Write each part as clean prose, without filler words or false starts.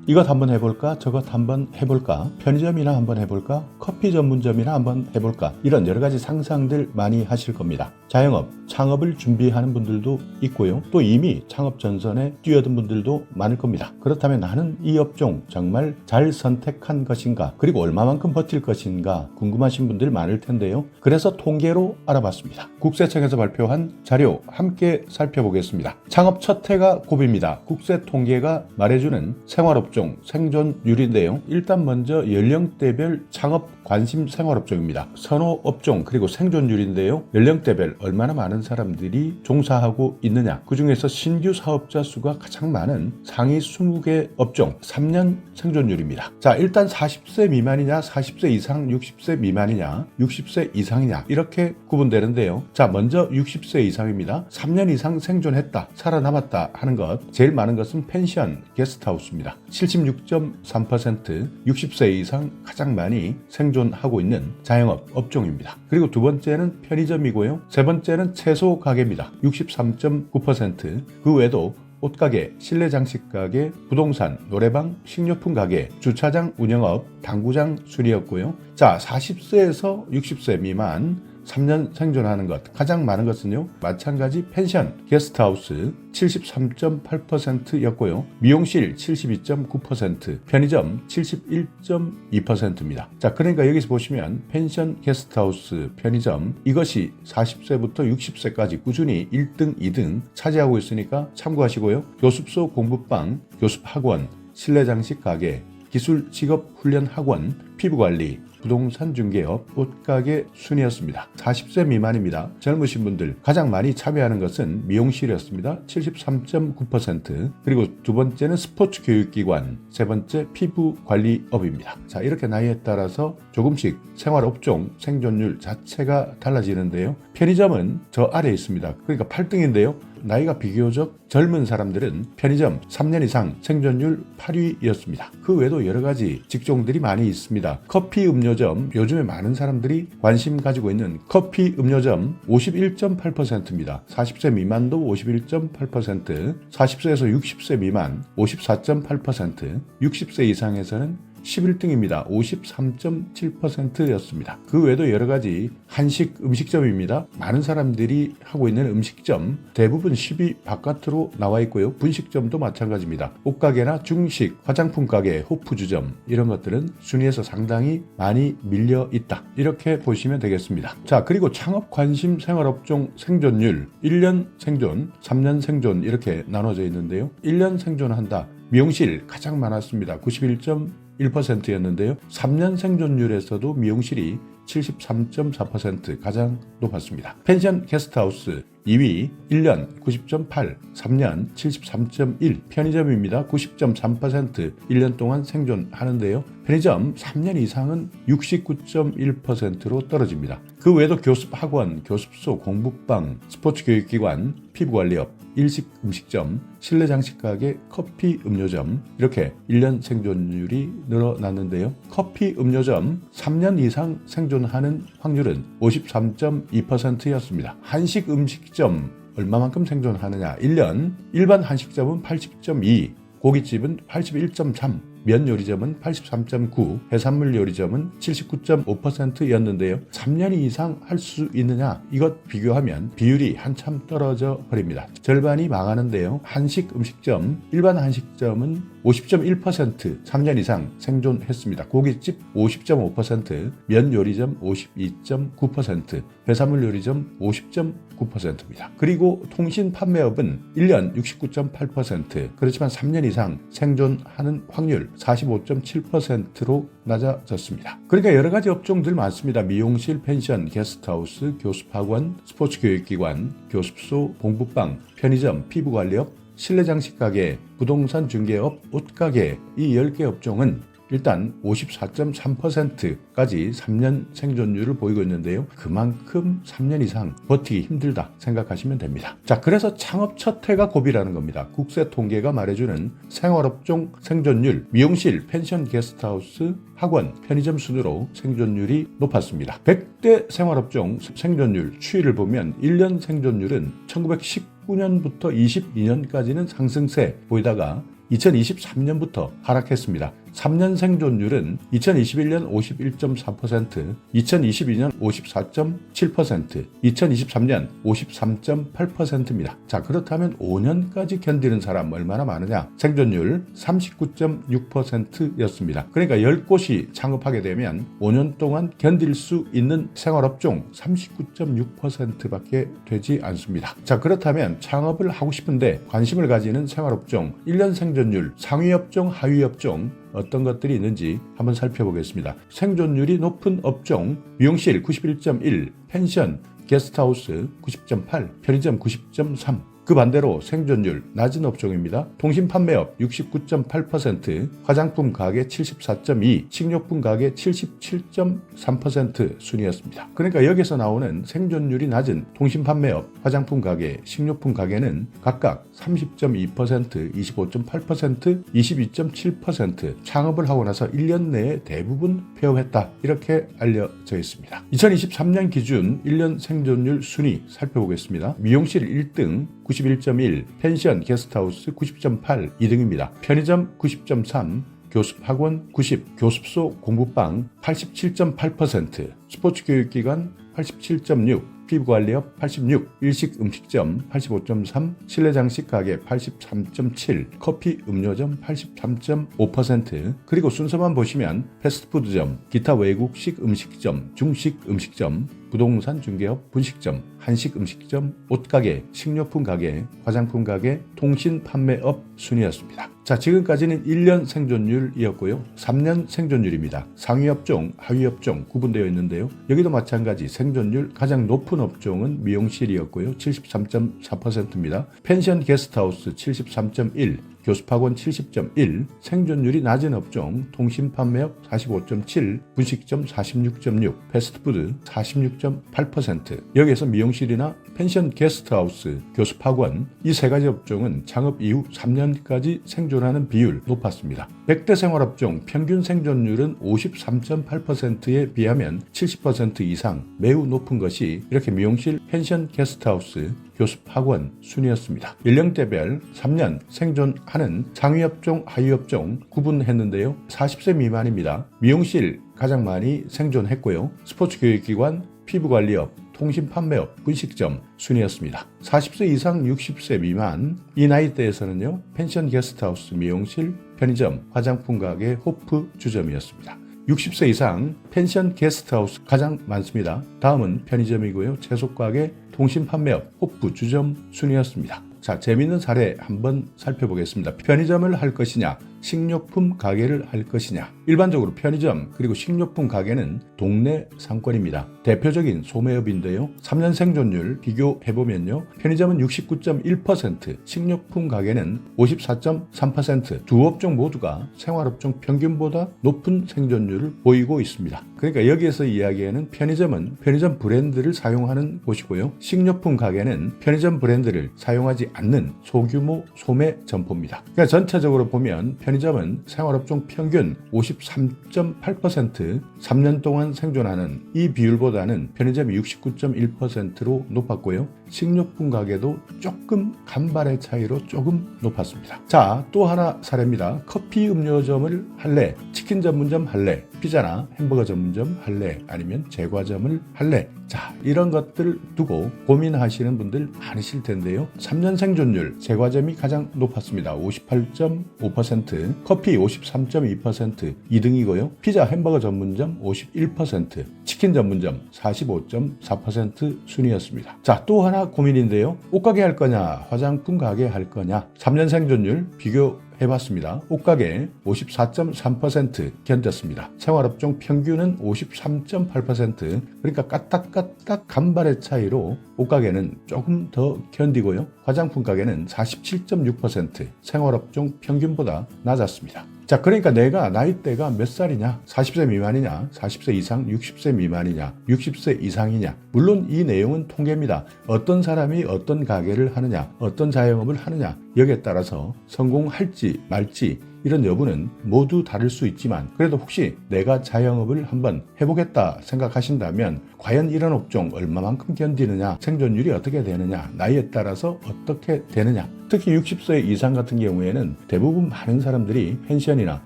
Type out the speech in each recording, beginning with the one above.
이것 한번 해볼까 저것 한번 해볼까, 편의점이나 한번 해볼까, 커피 전문점이나 한번 해볼까, 이런 여러 가지 상상들 많이 하실 겁니다. 자영업, 창업을 준비하는 분들도 있고요. 또 이미 창업 전선에 뛰어든 분들도 많을 겁니다. 그렇다면 나는 이 업종 정말 잘 선택한 것인가, 그리고 얼마만큼 버틸 것인가 궁금하신 분들 많을 텐데요. 그래서 통계로 알아봤습니다. 국세청에서 발표한 자료 함께 살펴보겠습니다. 창업 첫 해가 고비입니다. 국세 통계가 말해주는 생활업종 생존율인데요. 일단 먼저 연령대별 창업 관심 생활업종입니다. 선호업종 그리고 생존율인데요. 연령대별 얼마나 많은 사람들이 종사하고 있느냐, 그 중에서 신규 사업자 수가 가장 많은 상위 20개 업종 3년 생존율입니다. 자, 일단 40세 미만이냐 40세 이상 60세 미만이냐 60세 이상이냐 이렇게 구분되는데요. 자, 먼저 60세 이상입니다. 3년 이상 생존했다, 살아남았다 하는 것, 제일 많은 것은 펜션, 게스트하우스입니다. 76.3%, 60세 이상 가장 많이 생존하고 있는 자영업 업종입니다. 그리고 두 번째는 편의점이고요. 세 번째는 채소 가게입니다. 63.9%, 그 외에도 옷가게, 실내 장식 가게, 부동산, 노래방, 식료품 가게, 주차장 운영업, 당구장 수리였고요. 자, 40세에서 60세 미만 3년 생존하는 것, 가장 많은 것은요, 마찬가지 펜션, 게스트하우스 73.8%였고요. 미용실 72.9%, 편의점 71.2%입니다. 자, 그러니까 여기서 보시면 펜션, 게스트하우스, 편의점, 이것이 40세부터 60세까지 꾸준히 1등, 2등 차지하고 있으니까 참고하시고요. 교습소, 공부방, 교습학원, 실내장식 가게, 기술 직업 훈련 학원, 피부관리, 부동산 중개업, 옷가게 순이었습니다. 40세 미만입니다. 젊으신 분들 가장 많이 참여하는 것은 미용실이었습니다. 73.9%, 그리고 두 번째는 스포츠 교육기관, 세 번째 피부관리업입니다. 자, 이렇게 나이에 따라서 조금씩 생활업종 생존율 자체가 달라지는데요. 편의점은 저 아래에 있습니다. 그러니까 8등인데요. 나이가 비교적 젊은 사람들은 편의점 3년 이상 생존율 8위였습니다. 그 외에도 여러 가지 직종들이 많이 있습니다. 커피 음료점, 요즘에 많은 사람들이 관심 가지고 있는 커피 음료점 51.8%입니다. 40세 미만도 51.8%, 40세에서 60세 미만 54.8%, 60세 이상에서는 11등입니다. 53.7%였습니다. 그 외에도 여러 가지 한식 음식점입니다. 많은 사람들이 하고 있는 음식점 대부분 10위 바깥으로 나와 있고요. 분식점도 마찬가지입니다. 옷가게나 중식, 화장품 가게, 호프주점 이런 것들은 순위에서 상당히 많이 밀려 있다, 이렇게 보시면 되겠습니다. 자, 그리고 창업 관심 생활업종 생존율 1년 생존, 3년 생존 이렇게 나눠져 있는데요. 1년 생존한다. 미용실 가장 많았습니다. 91.1%였는데요. 3년 생존율에서도 미용실이 73.4% 가장 높았습니다. 펜션 게스트하우스 2위 1년 90.8, 3년 73.1, 편의점입니다. 90.3% 1년 동안 생존하는데요. 편의점 3년 이상은 69.1%로 떨어집니다. 그 외에도 교습학원, 교습소, 공부방, 스포츠교육기관, 피부관리업, 일식 음식점, 실내 장식가게, 커피 음료점 이렇게 1년 생존율이 늘어났는데요. 커피 음료점 3년 이상 생존하는 확률은 53.2%였습니다. 한식 음식점 얼마만큼 생존하느냐, 1년 일반 한식점은 80.2, 고깃집은 81.3, 면 요리점은 83.9, 해산물 요리점은 79.5%였는데요. 3년 이상 할 수 있느냐, 이것 비교하면 비율이 한참 떨어져 버립니다. 절반이 망하는데요. 한식 음식점, 일반 한식점은 50.1% 3년 이상 생존했습니다. 고깃집 50.5%, 면 요리점 52.9%, 해산물 요리점 50.9%입니다. 그리고 통신 판매업은 1년 69.8%, 그렇지만 3년 이상 생존하는 확률 45.7%로 낮아졌습니다. 그러니까 여러 가지 업종들 많습니다. 미용실, 펜션, 게스트하우스, 교습학원, 스포츠교육기관, 교습소, 공부방, 편의점, 피부관리업, 실내장식가게, 부동산 중개업, 옷가게, 이 10개 업종은 일단 54.3%까지 3년 생존율을 보이고 있는데요. 그만큼 3년 이상 버티기 힘들다 생각하시면 됩니다. 자, 그래서 창업 첫 해가 고비라는 겁니다. 국세 통계가 말해주는 생활업종 생존율, 미용실, 펜션, 게스트하우스, 학원, 편의점 순으로 생존율이 높았습니다. 100대 생활업종 생존율 추이를 보면 1년 생존율은 1919년부터 22년까지는 상승세 보이다가 2023년부터 하락했습니다. 3년 생존율은 2021년 51.4%, 2022년 54.7%, 2023년 53.8%입니다. 자, 그렇다면 5년까지 견디는 사람 얼마나 많으냐? 생존율 39.6%였습니다. 그러니까 10곳이 창업하게 되면 5년 동안 견딜 수 있는 생활업종 39.6%밖에 되지 않습니다. 자, 그렇다면 창업을 하고 싶은데 관심을 가지는 생활업종 1년 생존율, 상위업종, 하위업종 어떤 것들이 있는지 한번 살펴보겠습니다. 생존율이 높은 업종 미용실 91.1, 펜션, 게스트하우스 90.8, 편의점 90.3. 그 반대로 생존율 낮은 업종입니다. 통신 판매업 69.8%, 화장품 가게 74.2%, 식료품 가게 77.3% 순이었습니다. 그러니까 여기서 나오는 생존율이 낮은 통신 판매업, 화장품 가게, 식료품 가게는 각각 30.2%, 25.8%, 22.7% 창업을 하고 나서 1년 내에 대부분 폐업했다. 이렇게 알려져 있습니다. 2023년 기준 1년 생존율 순위 살펴보겠습니다. 미용실 1등 91.1, 펜션, 게스트하우스 90.8, 2등입니다. 편의점 90.3, 교습학원 90, 교습소, 공부방 87.8%, 스포츠교육기관 87.6, 피부관리업 86, 일식 음식점 85.3, 실내장식 가게 83.7, 커피 음료점 83.5%, 그리고 순서만 보시면 패스트푸드점, 기타 외국식 음식점, 중식 음식점, 부동산 중개업, 분식점, 한식 음식점, 옷가게, 식료품 가게, 화장품 가게, 통신 판매업 순이었습니다. 자, 지금까지는 1년 생존율이었고요. 3년 생존율입니다. 상위업종, 하위업종 구분되어 있는데요. 여기도 마찬가지 생존율 가장 높은 업종은 미용실이었고요. 73.4%입니다. 펜션 게스트하우스 73.1, 교습학원 70.1, 생존율이 낮은 업종, 통신 판매업 45.7, 분식점 46.6, 패스트푸드 46.8%. 여기에서 미용실이나 펜션 게스트하우스, 교습학원 이 세 가지 업종은 창업 이후 3년까지 생존하는 비율 높았습니다. 100대 생활업종 평균 생존율은 53.8%에 비하면 70% 이상 매우 높은 것이 이렇게 미용실, 펜션 게스트하우스, 교습학원 순이었습니다. 연령대별 3년 생존하는 상위업종, 하위업종 구분했는데요. 40세 미만입니다. 미용실 가장 많이 생존했고요. 스포츠교육기관, 피부관리업, 통신 판매업, 분식점 순이었습니다. 40세 이상 60세 미만 이 나이대에서는요. 펜션 게스트하우스, 미용실, 편의점, 화장품 가게, 호프 주점이었습니다. 60세 이상 펜션 게스트하우스 가장 많습니다. 다음은 편의점이고요. 채소가게, 통신 판매업, 호프 주점 순이었습니다. 자, 재미있는 사례 한번 살펴보겠습니다. 편의점을 할 것이냐, 식료품 가게를 할 것이냐. 일반적으로 편의점 그리고 식료품 가게는 동네 상권입니다. 대표적인 소매업인데요. 3년 생존율 비교해보면요. 편의점은 69.1%, 식료품 가게는 54.3%, 두 업종 모두가 생활업종 평균보다 높은 생존율을 보이고 있습니다. 그러니까 여기에서 이야기하는 편의점은 편의점 브랜드를 사용하는 곳이고요. 식료품 가게는 편의점 브랜드를 사용하지 않는 소규모 소매 점포입니다. 그러니까 전체적으로 보면 편의점은 생활업종 평균 53.8%, 3년 동안 생존하는 이 비율보다는 편의점이 69.1%로 높았고요. 식료품 가게도 조금 간발의 차이로 조금 높았습니다. 자, 또 하나 사례입니다. 커피 음료점을 할래? 치킨 전문점 할래? 피자나 햄버거 전문점 할래? 아니면 제과점을 할래? 자, 이런 것들 두고 고민하시는 분들 많으실 텐데요. 3년 생존율 제과점이 가장 높았습니다. 58.5%, 커피 53.2%, 2등이고요. 피자 햄버거 전문점 51%, 치킨 전문점 45.4% 순이었습니다. 자, 또 하나 고민인데요. 옷가게 할 거냐, 화장품 가게 할 거냐. 3년 생존율 비교해봤습니다. 옷가게 54.3% 견뎠습니다. 생활업종 평균은 53.8%, 그러니까 까딱까딱 간발의 차이로 옷가게는 조금 더 견디고요. 화장품 가게는 47.6%, 생활업종 평균보다 낮았습니다. 자, 그러니까 내가 나이대가 몇 살이냐, 40세 미만이냐, 40세 이상, 60세 미만이냐, 60세 이상이냐. 물론 이 내용은 통계입니다. 어떤 사람이 어떤 가게를 하느냐, 어떤 자영업을 하느냐, 여기에 따라서 성공할지 말지 이런 여부는 모두 다를 수 있지만 그래도 혹시 내가 자영업을 한번 해보겠다 생각하신다면 과연 이런 업종 얼마만큼 견디느냐, 생존율이 어떻게 되느냐, 나이에 따라서 어떻게 되느냐, 특히 60세 이상 같은 경우에는 대부분 많은 사람들이 펜션이나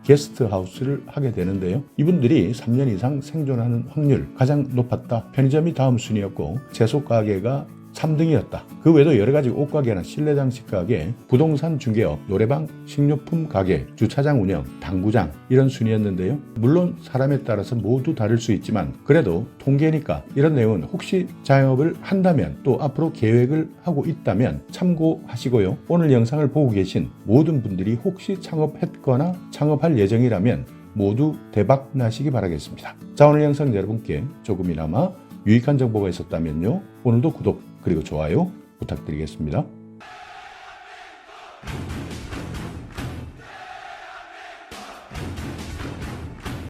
게스트하우스를 하게 되는데요. 이분들이 3년 이상 생존하는 확률 가장 높았다. 편의점이 다음 순위였고 채소 가게가 3등이었다. 그 외에도 여러 가지 옷가게나 실내장식 가게, 부동산 중개업, 노래방, 식료품 가게, 주차장 운영, 당구장 이런 순위였는데요. 물론 사람에 따라서 모두 다를 수 있지만 그래도 통계니까 이런 내용은 혹시 자영업을 한다면 또 앞으로 계획을 하고 있다면 참고하시고요. 오늘 영상을 보고 계신 모든 분들이 혹시 창업했거나 창업할 예정이라면 모두 대박 나시기 바라겠습니다. 자, 오늘 영상 여러분께 조금이나마 유익한 정보가 있었다면요. 오늘도 구독 그리고 좋아요 부탁드리겠습니다.